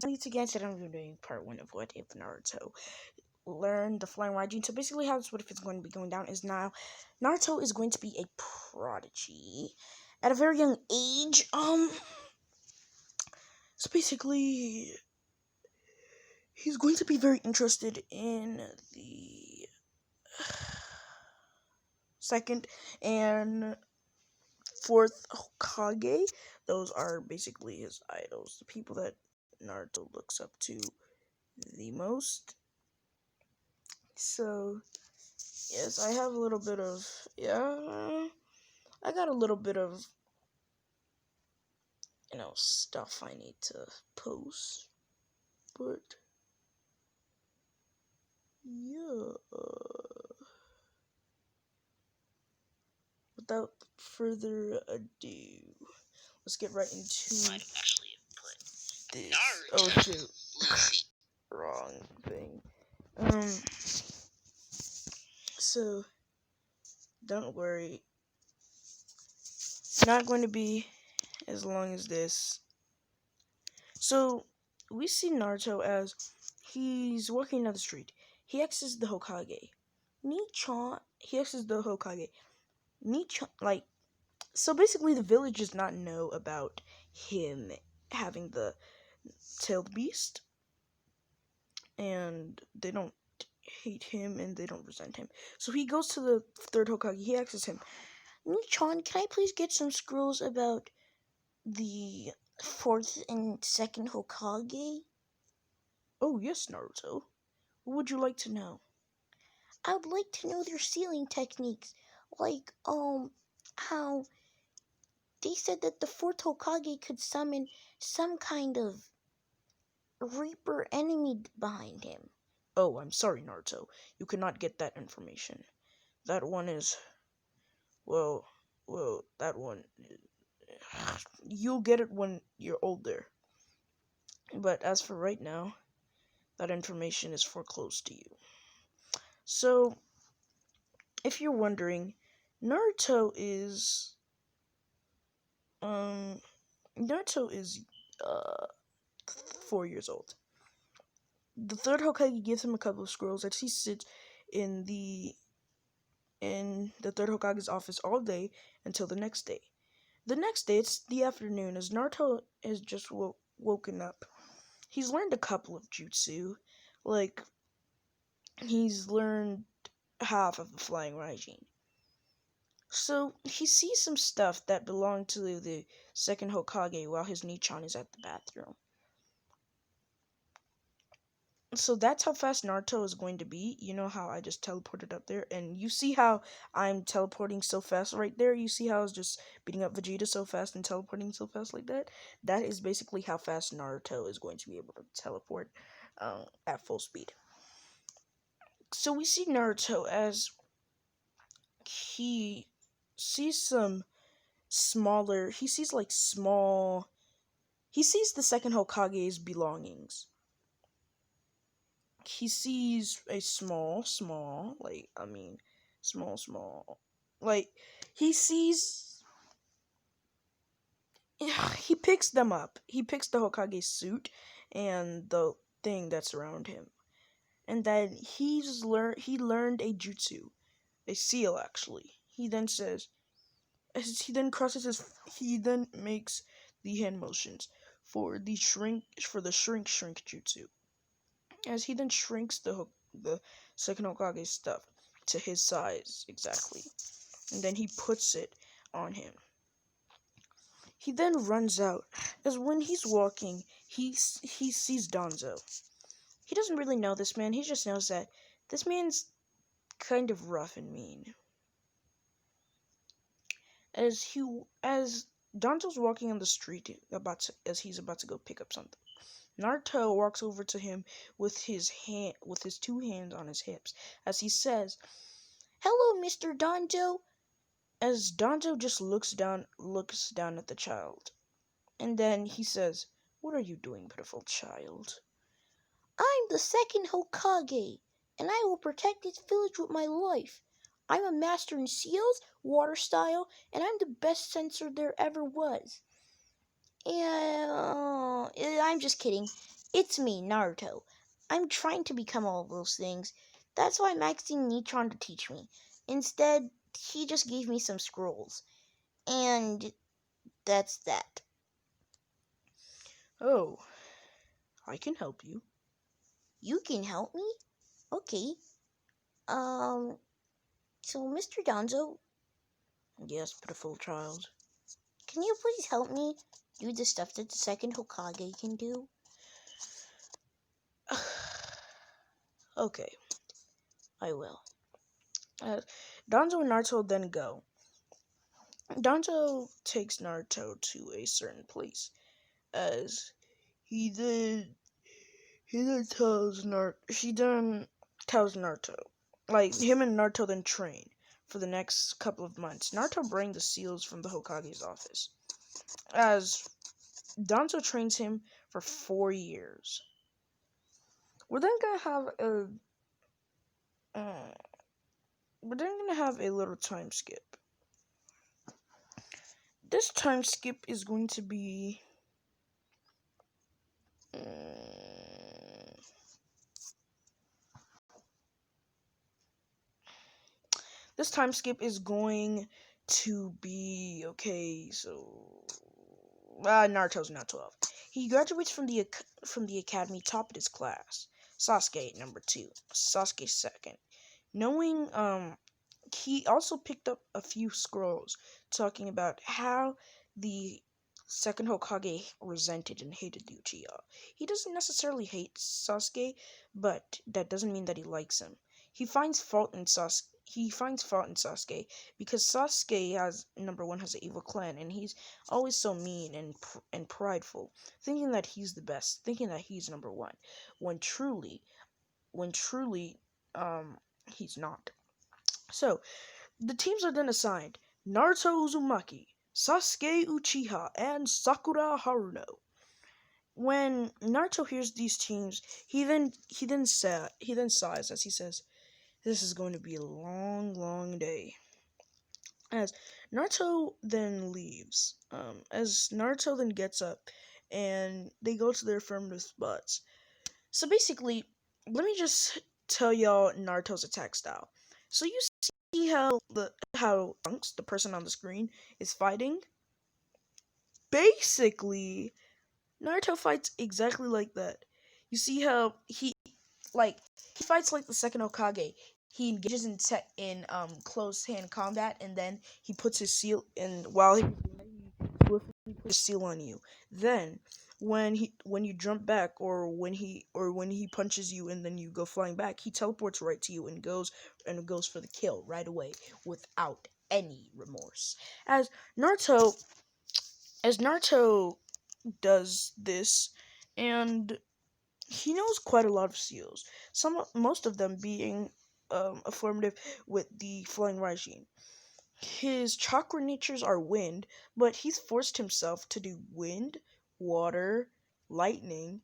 to get to I'm doing part 1 of What If Naruto learn the flying Raijin. So basically how this What If is going to be going down is now Naruto is going to be a prodigy at a very young age. So basically he's going to be very interested in the second and fourth Hokage. Those are basically his idols, the people that Naruto looks up to the most. So, yes, I have a little bit of, I got a little bit of, stuff I need to post. But, yeah. Without further ado, let's get right into this. Oh, shoot. Wrong thing. So, don't worry. It's not going to be as long as this. So, we see Naruto as he's walking down the street. He exits the Hokage. He exits the Hokage. So basically the village does not know about him having the tailed beast. And they don't hate him and they don't resent him. So he goes to the third Hokage. He asks him, Nichan, can I please get some scrolls about the fourth and second Hokage? Oh, yes, Naruto. What would you like to know? I would like to know their sealing techniques. Like, how they said that the fourth Hokage could summon some kind of Reaper enemy behind him. Oh, I'm sorry, Naruto. You cannot get that information. That one is, well, that one, you'll get it when you're older. But as for right now, that information is foreclosed to you. So, if you're wondering, Naruto is, Naruto is, 4 years old. The third Hokage gives him a couple of scrolls as he sits in the third Hokage's office all day until the next day. The next day, it's the afternoon, as Naruto has just woken up. He's learned a couple of jutsu, like, he's learned half of the flying Raijin. So, he sees some stuff that belonged to the second Hokage while his Nichan is at the bathroom. So that's how fast Naruto is going to be. You know how I just teleported up there? And you see how I'm teleporting so fast right there? You see how I was just beating up Vegeta so fast and teleporting so fast like that? That is basically how fast Naruto is going to be able to teleport at full speed. So we see Naruto as he sees some smaller... He sees He sees the second Hokage's belongings. He sees a small, like, he sees, he picks them up. He picks the Hokage's suit and the thing that's around him. And then he learned a jutsu, a seal actually. He then says, he then makes the hand motions for the shrink jutsu. As he then shrinks the second Hokage's stuff to his size exactly, and then he puts it on him. He then runs out. As when he's walking, he sees Danzo. He doesn't really know this man. He just knows that this man's kind of rough and mean. As Danzo's walking on the street as he's about to go pick up something, Naruto walks over to him with his two hands on his hips as he says, "Hello, Mr. Danzo." As Danzo just looks down at the child. And then he says, "What are you doing, pitiful child?" "I'm the second Hokage, and I will protect this village with my life. I'm a master in seals, water style, and I'm the best censor there ever was." And I'm just kidding. It's me, Naruto. I'm trying to become all those things. That's why I'm asking Nitron to teach me. Instead, he just gave me some scrolls. And that's that. Oh, I can help you. You can help me? Okay. Um, so Mr. Donzo. Yes, pitiful child. Can you please help me do the stuff that the second Hokage can do? Okay, I will. Uh, Danzo and Naruto then go. Danzo takes Naruto to a certain place, as he then he then tells Nar she then tells Naruto, like him and Naruto then train for the next couple of months. Naruto brings the seals from the Hokage's office, as Danzo trains him for 4 years. We're then gonna have a uh, we're then gonna have a little time skip. This time skip is going to be this time skip is going to be okay. So Naruto's not 12. He graduates from the academy top of his class. Sasuke number 2. Sasuke second. Knowing he also picked up a few scrolls talking about how the second Hokage resented and hated the Uchiha. He doesn't necessarily hate Sasuke, but that doesn't mean that he likes him. He finds fault in Sasuke. He finds fault in Sasuke because Sasuke has number one has an evil clan, and he's always so mean and prideful, thinking that he's the best, thinking that he's number one, when truly, he's not. So the teams are then assigned Naruto Uzumaki, Sasuke Uchiha, and Sakura Haruno. When Naruto hears these teams, he then sighs as he says, "This is going to be a long, long day." As Naruto then leaves, as Naruto then gets up, and they go to their affirmative spots. So basically, let me just tell y'all Naruto's attack style. So you see how Trunks, the person on the screen, is fighting? Basically, Naruto fights exactly like that. You see how he fights like the second Hokage. He engages in close hand combat, and then he puts his seal in while he swiftly puts his seal on you. Then when you jump back, or when he punches you and then you go flying back, he teleports right to you and goes for the kill right away without any remorse. Naruto as Naruto does this, and he knows quite a lot of seals. Most of them being affirmative with the flying Raijin. His chakra natures are wind, but he's forced himself to do wind, water, lightning,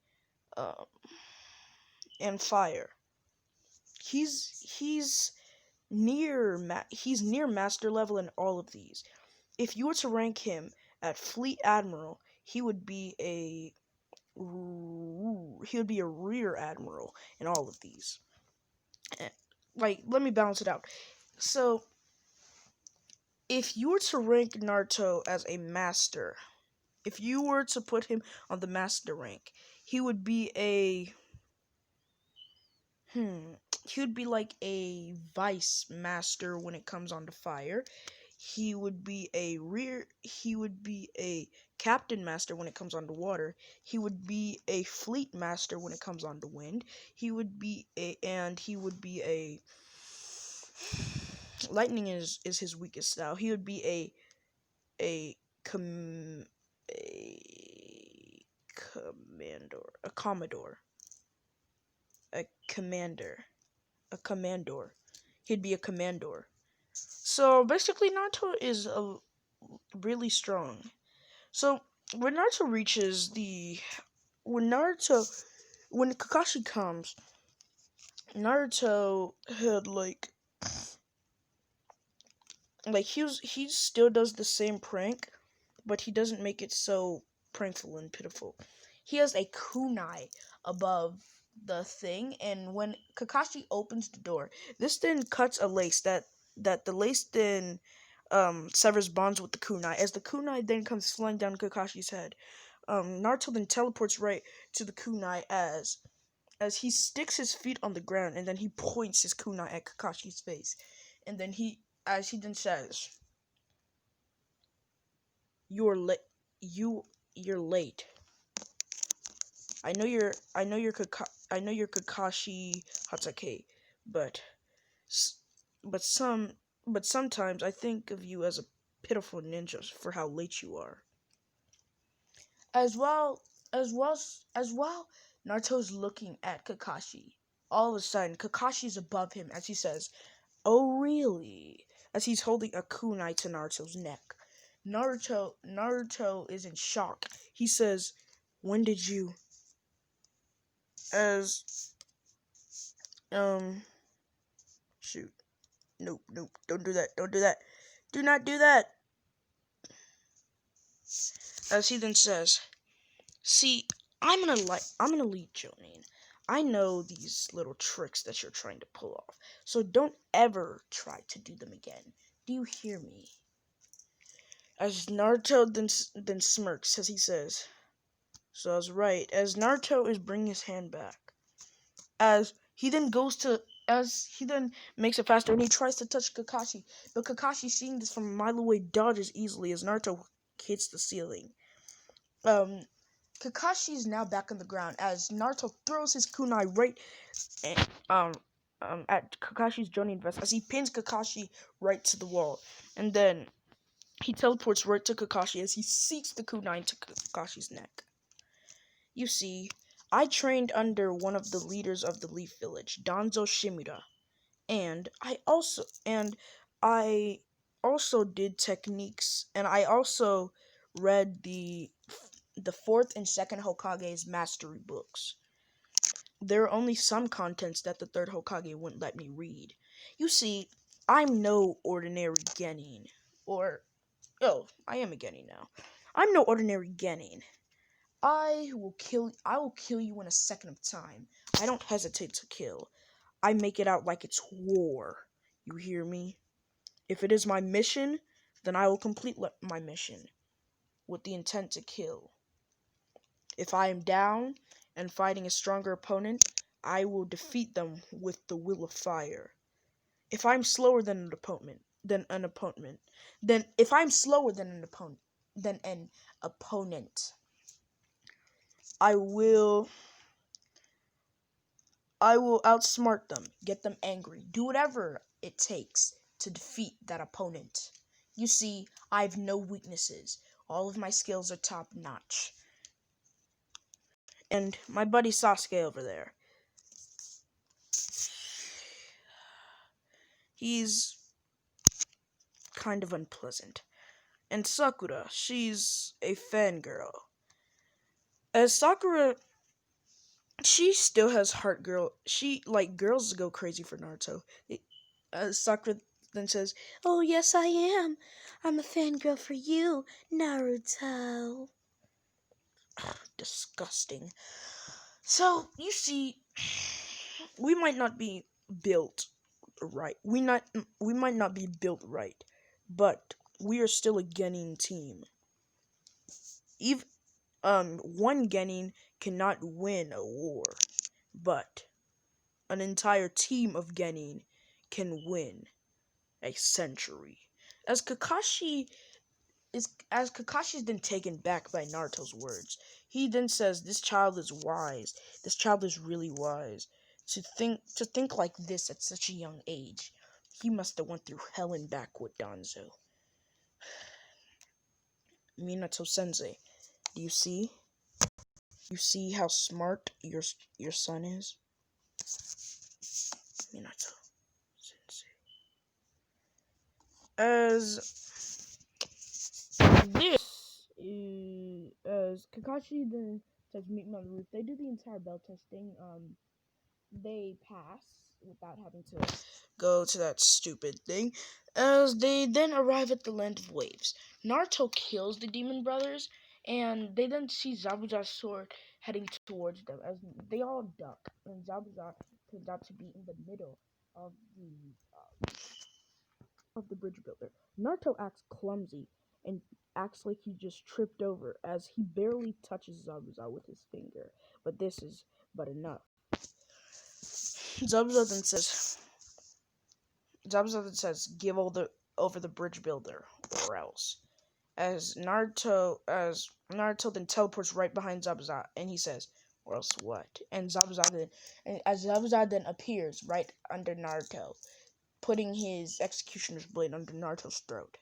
um, and fire. He's he's near master level in all of these. If you were to rank him at fleet admiral, he would be a rear admiral in all of these. Like, let me balance it out. So, if you were to rank Naruto as a master, if you were to put him on the master rank, he would be he would be like a vice master when it comes on to fire. He would be a captain master when it comes on to water. He would be a fleet master when it comes on to wind. He would be a lightning is his weakest style. He would be a com a commander, a commodore, a commander, a commandor. He'd be a commandor. So basically, Naruto is really strong. So when Naruto reaches the when Naruto when Kakashi comes, Naruto had he still does the same prank, but he doesn't make it so prankful and pitiful. he has a kunai above the thing, and when Kakashi opens the door, this then cuts a lace that the lace then severs bonds with the kunai. As the kunai then comes flying down Kakashi's head, Naruto then teleports right to the kunai as he sticks his feet on the ground, and then he points his kunai at Kakashi's face, and then he then says, "You're late. You're late. I know you're Kakashi Hatake, but s- but sometimes I think of you as a pitiful ninja for how late you are." As well as well, Naruto's looking at Kakashi. All of a sudden, Kakashi's above him as he says, "Oh really?" As he's holding a kunai to Naruto's neck. Naruto is in shock. He says, "When did you?" As shoot. Nope, don't do that. Don't do that. Do not do that. As he then says, "See, I'm an elite Jonin. I know these little tricks that you're trying to pull off. So don't ever try to do them again. Do you hear me?" As Naruto then smirks as he says, "So I was right." As Naruto is bringing his hand back, as he then makes it faster and he tries to touch Kakashi, but Kakashi, seeing this from a mile away, dodges easily as Naruto hits the ceiling. Kakashi is now back on the ground as Naruto throws his kunai right at Kakashi's Jonin vest as he pins Kakashi right to the wall, and then he teleports right to Kakashi as he sinks the kunai into Kakashi's neck. You see, I trained under one of the leaders of the Leaf Village, Danzo Shimura, and I also did techniques, and I also read the fourth and second Hokage's mastery books. There are only some contents that the third Hokage wouldn't let me read. You see, I'm no ordinary genin. I am a genin now. I'm no ordinary genin. I will kill you in a second of time. I don't hesitate to kill. I make it out like it's war. You hear me? If it is my mission, then I will complete my mission with the intent to kill. If I am down and fighting a stronger opponent, I will defeat them with the will of fire. If I'm slower than an opponent, then if I'm slower than an opponent, I will outsmart them, get them angry, do whatever it takes to defeat that opponent. You see, I have no weaknesses. All of my skills are top notch. And my buddy Sasuke over there, he's kind of unpleasant. And Sakura, she's a fangirl. As Sakura, she still has heart girl. Girls go crazy for Naruto. Sakura then says, "Oh yes, I am. I'm a fangirl for you, Naruto." Disgusting. So you see, we might not be built right. We might not be built right, but we are still a Genin team. Even one Genin cannot win a war, but an entire team of Genin can win a century. As Kakashi's then taken back by Naruto's words, he then says, "This child is wise. This child is really wise. To think like this at such a young age. He must have went through hell and back with Danzo." Minato Sensei, do you see? You see how smart your son is? Minato Sensei. As Kakashi then says, "Meet me on the roof." They do the entire bell testing. They pass without having to go to that stupid thing. As they then arrive at the land of waves, Naruto kills the demon brothers, And they then see Zabuza's sword heading towards them as they all duck, and Zabuza turns out to be in the middle of the bridge builder. Naruto acts clumsy and acts like he just tripped over as he barely touches Zabuza with his finger. But this is but enough. Zabuza then says, give all the over the bridge builder or else. As Naruto then teleports right behind Zabuza and he says, or else what? And as Zabuza then appears right under Naruto, putting his executioner's blade under Naruto's throat,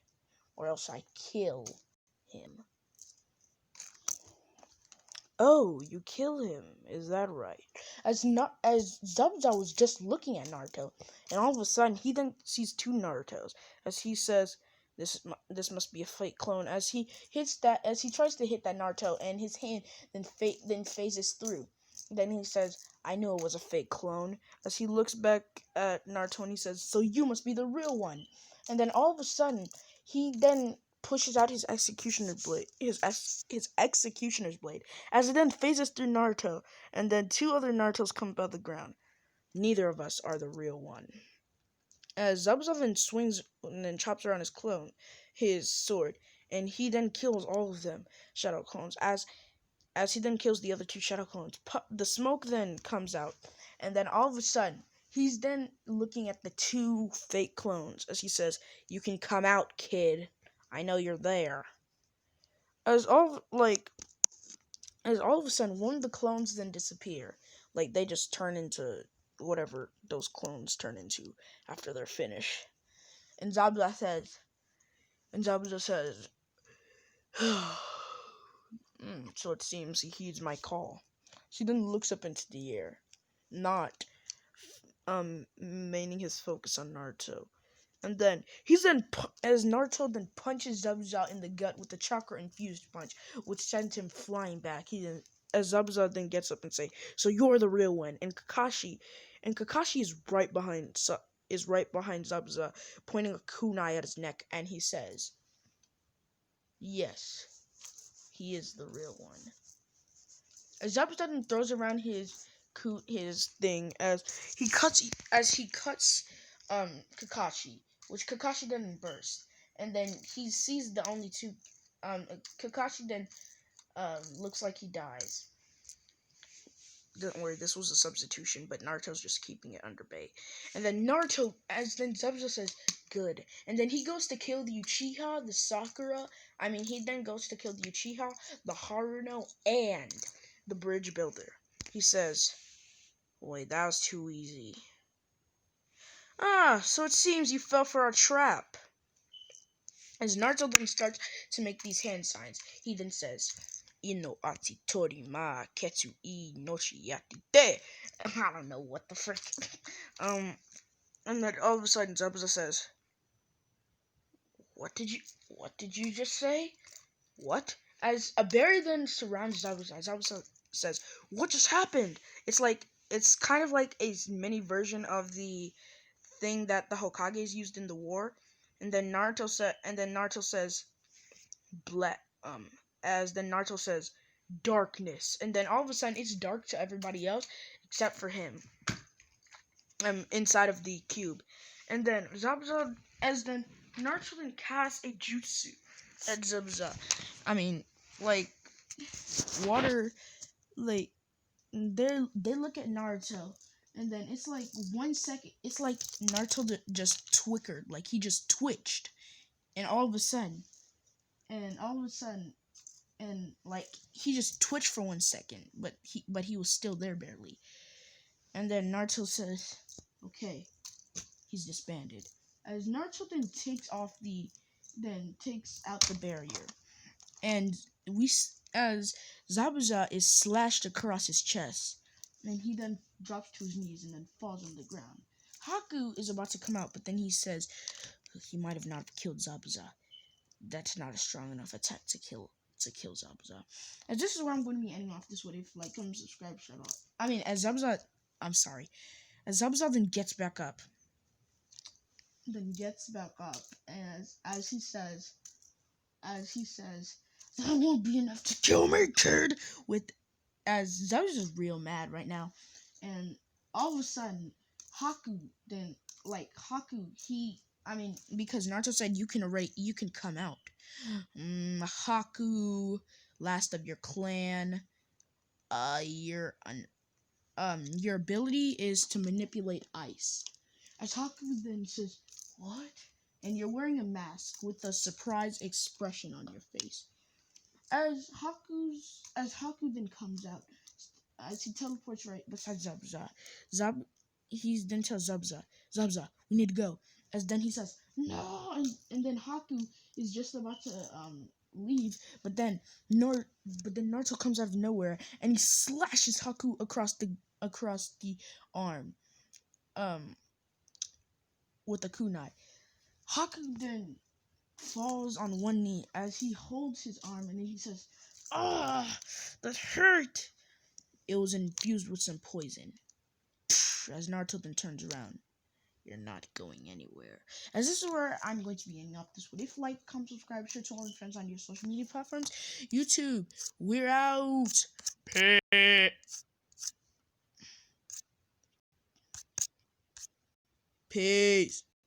or else I kill him. Oh, you kill him, is that right? As Zabuza was just looking at Naruto, and all of a sudden he then sees two Narutos. As he says, "This must be a fake clone." As he tries to hit that Naruto, and his hand then phases through. Then he says, "I knew it was a fake clone." As he looks back at Naruto, and he says, "So you must be the real one." And then all of a sudden, he then pushes out his executioner's blade, his executioner's blade, as it then phases through Naruto, and then two other Narutos come above the ground. Neither of us are the real one. As Zabuza then swings and then chops around his sword, and he then kills all of them, shadow clones. As he then kills the other two shadow clones, the smoke then comes out, and then all of a sudden, he's then looking at the two fake clones, as he says, "You can come out, kid. I know you're there." As all of a sudden, one of the clones then disappear. Like, they just turn into whatever those clones turn into after they're finished. And Zabuza says, so it seems he heeds my call. She then looks up into the air, not maintaining his focus on Naruto. And then as Naruto then punches Zabuza in the gut with the chakra infused punch, which sends him flying back. As Zabuza then gets up and say, "So you're the real one." And Kakashi is right behind Zabuza, pointing a kunai at his neck, and he says, "Yes, he is the real one." As Zabuza then throws around his thing as he cuts Kakashi, which Kakashi then bursts, and then he sees the only two. Kakashi then looks like he dies. Don't worry, this was a substitution, but Naruto's just keeping it under bay. And then Zabuza says, "Good." And then he goes to kill the Uchiha, the Sakura. He then goes to kill the Uchiha, the Haruno, and the bridge builder. He says, "Wait, that was too easy." "Ah, so it seems you fell for our trap." As Naruto then starts to make these hand signs, he then says, "Ino ati tori ma ketsu I noshi yati de." I don't know what the frick. And then all of a sudden Zabuza says, what did you just say? What?" As a berry then surrounds Zabuza, Zabuza says, "What just happened?" It's kind of like a mini version of the thing that the Hokages used in the war. And then Naruto says, Naruto says, "Darkness." And then all of a sudden it's dark to everybody else except for him. Inside of the cube. And then Naruto then casts a jutsu at Zabuza. Water, like, they look at Naruto, and then it's like 1 second, it's like Naruto just twickered, like he just twitched, and all of a sudden, and like he just twitched for 1 second, but he was still there barely. And then Naruto says, "Okay, he's disbanded." As Naruto then takes out the barrier, and as Zabuza is slashed across his chest, and he then drops to his knees and then falls on the ground. Haku is about to come out, but then he says he might have not killed Zabuza. That's not a strong enough attack to kill Zabuza. And this is where I'm going to be ending off this. What if like, comment, subscribe, shut up. As Zabuza then gets back up, as he says, That won't be enough to kill me, kid. With as Zabuza's real mad right now, and all of a sudden, Haku then Haku because Naruto said you can come out. Haku, last of your clan. Your ability is to manipulate ice. As Haku then says, "What?" And you're wearing a mask with a surprised expression on your face. As Haku then comes out, as he teleports right beside Zabza, he's then tells Zabza, we need to go. As then he says, no, and then Haku is just about to leave, but then Naruto comes out of nowhere and he slashes Haku across the arm, um, with a kunai. Haku then falls on one knee as he holds his arm and then he says, "Ah, that hurt." It was infused with some poison. As Naruto then turns around, you're not going anywhere. As this is where I'm going to be ending up this video. If you like, comment, subscribe, share to all your friends on your social media platforms. YouTube, we're out. Peace.